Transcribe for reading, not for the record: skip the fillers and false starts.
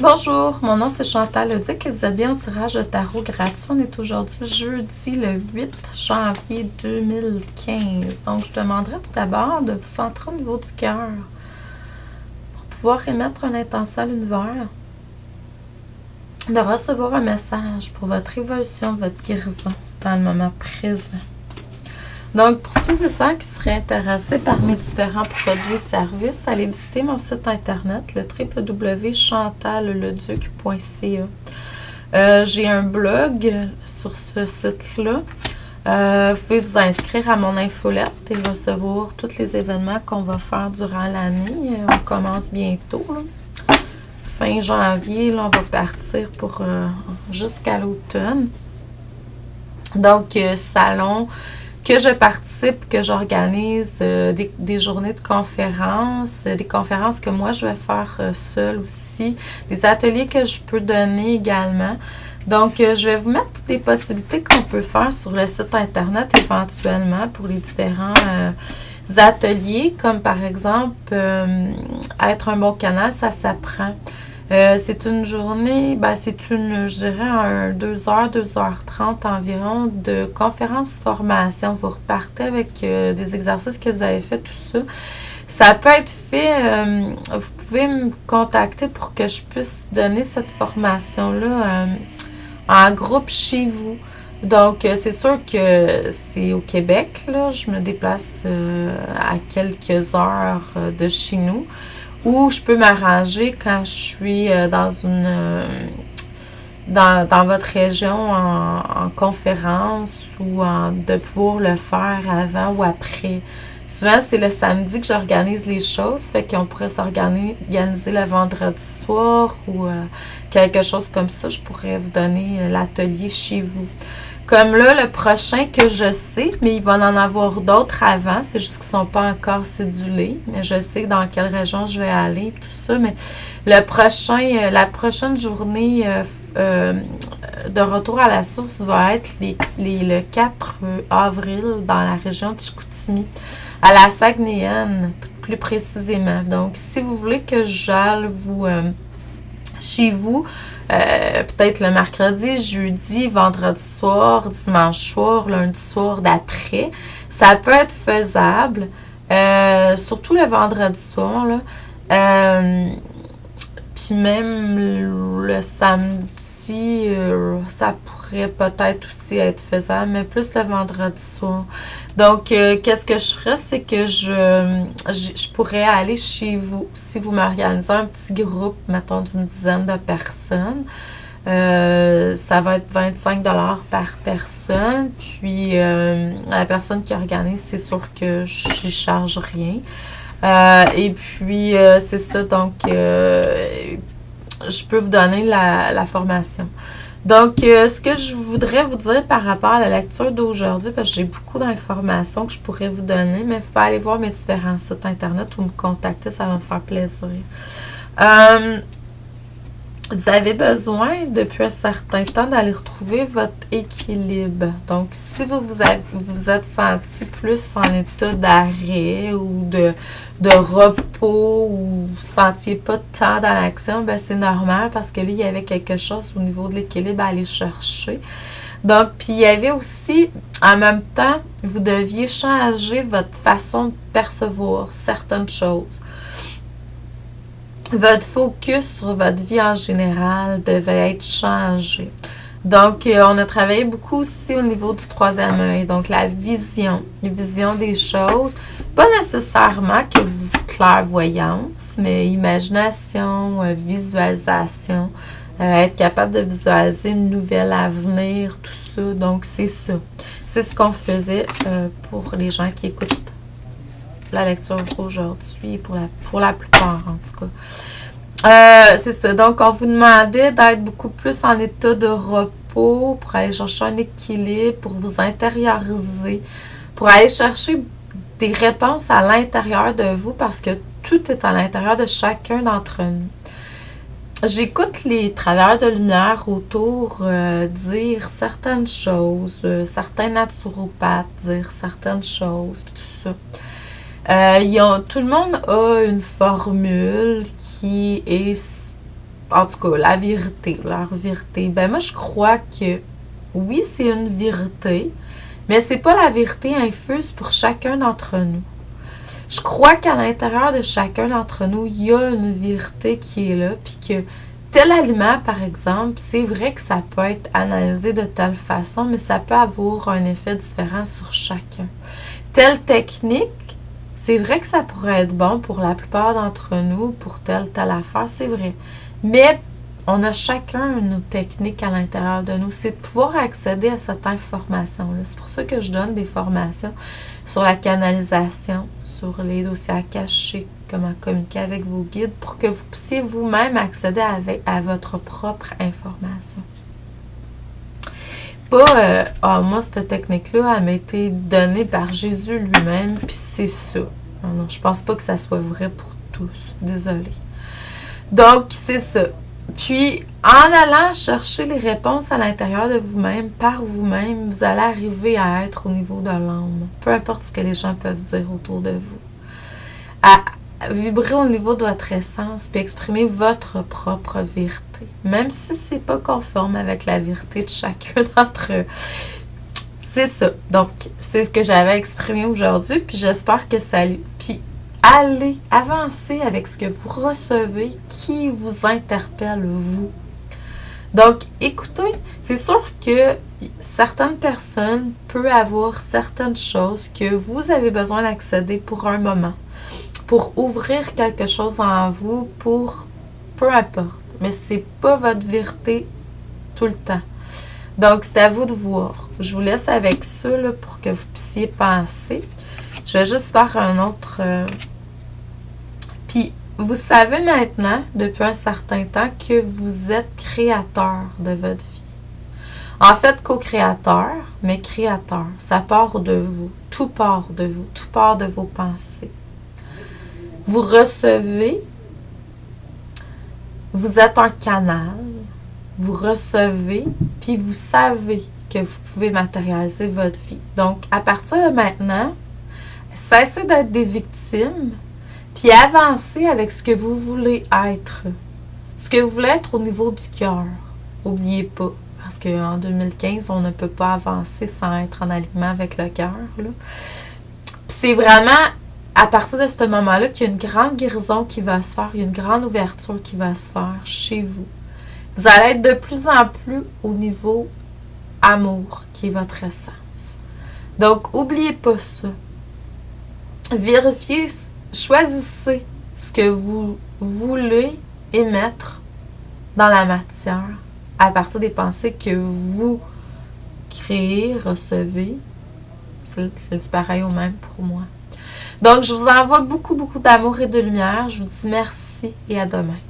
Bonjour, mon nom c'est Chantal Leduc et vous êtes bien au tirage de tarot gratuit. On est aujourd'hui jeudi le 8 janvier 2015. Donc, je demanderai tout d'abord de vous centrer au niveau du cœur pour pouvoir émettre une intention à l'univers, de recevoir un message pour votre évolution, votre guérison dans le moment présent. Donc, pour ceux et ceux qui seraient intéressés par mes différents produits et services, allez visiter mon site internet, le www.chantalleduc.ca. J'ai un blog sur ce site-là. Vous pouvez vous inscrire à mon infolette et recevoir tous les événements qu'on va faire durant l'année. On commence bientôt, là. Fin janvier, là, on va partir pour jusqu'à l'automne. Donc, salon que je participe, que j'organise des journées de conférences, des conférences que moi je vais faire seule aussi, des ateliers que je peux donner également. Donc, je vais vous mettre toutes les possibilités qu'on peut faire sur le site internet éventuellement pour les différents ateliers, comme par exemple être un bon canal, ça s'apprend. C'est une journée, je dirais, 2h, 2h30 environ de conférence-formation. Vous repartez avec des exercices que vous avez fait, tout ça. Ça peut être fait, vous pouvez me contacter pour que je puisse donner cette formation-là en groupe chez vous. Donc, c'est sûr que c'est au Québec, là. Je me déplace à quelques heures de chez nous. Ou je peux m'arranger quand je suis dans votre région en conférence ou de pouvoir le faire avant ou après. Souvent, c'est le samedi que j'organise les choses, fait qu'on pourrait s'organiser le vendredi soir ou quelque chose comme ça. Je pourrais vous donner l'atelier chez vous. Comme là, le prochain que je sais, mais il va en avoir d'autres avant, c'est juste qu'ils ne sont pas encore cédulés, mais je sais dans quelle région je vais aller, tout ça, mais la prochaine journée de retour à la source va être le 4 avril dans la région de Chicoutimi, à la Saguenayenne, plus précisément. Donc, si vous voulez que j'aille chez vous, peut-être le mercredi, jeudi, vendredi soir, dimanche soir, lundi soir d'après. Ça peut être faisable, surtout le vendredi soir, là. Puis même le samedi, ça pourrait peut-être aussi être faisable, mais plus le vendredi soir. Donc, qu'est-ce que je ferais, c'est que je pourrais aller chez vous, si vous m'organisez un petit groupe, mettons d'une dizaine de personnes. Ça va être 25 $ par personne. Puis, la personne qui organise, c'est sûr que je ne charge rien. Et puis, c'est ça, donc, je peux vous donner la formation. Donc, ce que je voudrais vous dire par rapport à la lecture d'aujourd'hui, parce que j'ai beaucoup d'informations que je pourrais vous donner, mais il faut aller voir mes différents sites internet ou me contacter, ça va me faire plaisir. Vous avez besoin, depuis un certain temps, d'aller retrouver votre équilibre. Donc, si vous êtes senti plus en état d'arrêt ou de repos ou vous ne sentiez pas tant dans l'action, ben c'est normal parce que là, il y avait quelque chose au niveau de l'équilibre à aller chercher. Donc, puis il y avait aussi, en même temps, vous deviez changer votre façon de percevoir certaines choses. Votre focus sur votre vie en général devait être changé. Donc, on a travaillé beaucoup aussi au niveau du troisième œil. Donc, la vision des choses. Pas nécessairement que vous clairvoyance, mais imagination, visualisation, être capable de visualiser une nouvelle avenir, tout ça. Donc, c'est ça. C'est ce qu'on faisait pour les gens qui écoutent la lecture aujourd'hui, pour la plupart en tout cas. C'est ça. Donc, on vous demandait d'être beaucoup plus en état de repos pour aller chercher un équilibre, pour vous intérioriser, pour aller chercher des réponses à l'intérieur de vous parce que tout est à l'intérieur de chacun d'entre nous. J'écoute les travailleurs de lumière autour dire certaines choses, certains naturopathes dire certaines choses, puis tout ça. Tout le monde a une formule qui est en tout cas, la vérité, leur vérité. Ben moi, je crois que oui, c'est une vérité, mais c'est pas la vérité infuse pour chacun d'entre nous. Je crois qu'à l'intérieur de chacun d'entre nous, il y a une vérité qui est là, puis que tel aliment, par exemple, c'est vrai que ça peut être analysé de telle façon, mais ça peut avoir un effet différent sur chacun. Telle technique, c'est vrai que ça pourrait être bon pour la plupart d'entre nous, pour telle affaire, c'est vrai. Mais on a chacun nos techniques à l'intérieur de nous. C'est de pouvoir accéder à cette information-là. C'est pour ça que je donne des formations sur la canalisation, sur les dossiers à cacher, comment communiquer avec vos guides, pour que vous puissiez vous-même accéder à votre propre information. Pas, moi, cette technique-là, elle m'a été donnée par Jésus lui-même, puis c'est ça. Non, je pense pas que ça soit vrai pour tous. Désolée. Donc, c'est ça. Puis, en allant chercher les réponses à l'intérieur de vous-même, par vous-même, vous allez arriver à être au niveau de l'âme. Peu importe ce que les gens peuvent dire autour de vous. À vibrer au niveau de votre essence, puis exprimer votre propre vérité. Même si c'est pas conforme avec la vérité de chacun d'entre eux. C'est ça. Donc, c'est ce que j'avais exprimé aujourd'hui, puis j'espère que ça... Puis, allez, avancez avec ce que vous recevez qui vous interpelle, vous. Donc, écoutez, c'est sûr que certaines personnes peuvent avoir certaines choses que vous avez besoin d'accéder pour un moment, pour ouvrir quelque chose en vous, pour peu importe. Mais c'est pas votre vérité tout le temps. Donc, c'est à vous de voir. Je vous laisse avec ça là, pour que vous puissiez penser. Je vais juste faire un autre... Puis, vous savez maintenant, depuis un certain temps, que vous êtes créateur de votre vie. En fait, co-créateur, mais créateur. Ça part de vous. Tout part de vous. Tout part de vos pensées. Vous recevez. Vous êtes un canal. Vous recevez, puis vous savez que vous pouvez matérialiser votre vie. Donc, à partir de maintenant, cessez d'être des victimes, puis avancez avec ce que vous voulez être. Ce que vous voulez être au niveau du cœur. N'oubliez pas, parce qu'en 2015, on ne peut pas avancer sans être en alignement avec le cœur. Puis c'est vraiment à partir de ce moment-là qu'il y a une grande guérison qui va se faire, il y a une grande ouverture qui va se faire chez vous. Vous allez être de plus en plus au niveau amour, qui est votre essence. Donc, n'oubliez pas ça. Vérifiez, choisissez ce que vous voulez émettre dans la matière à partir des pensées que vous créez, recevez. C'est du pareil au même pour moi. Donc, je vous envoie beaucoup, beaucoup d'amour et de lumière. Je vous dis merci et à demain.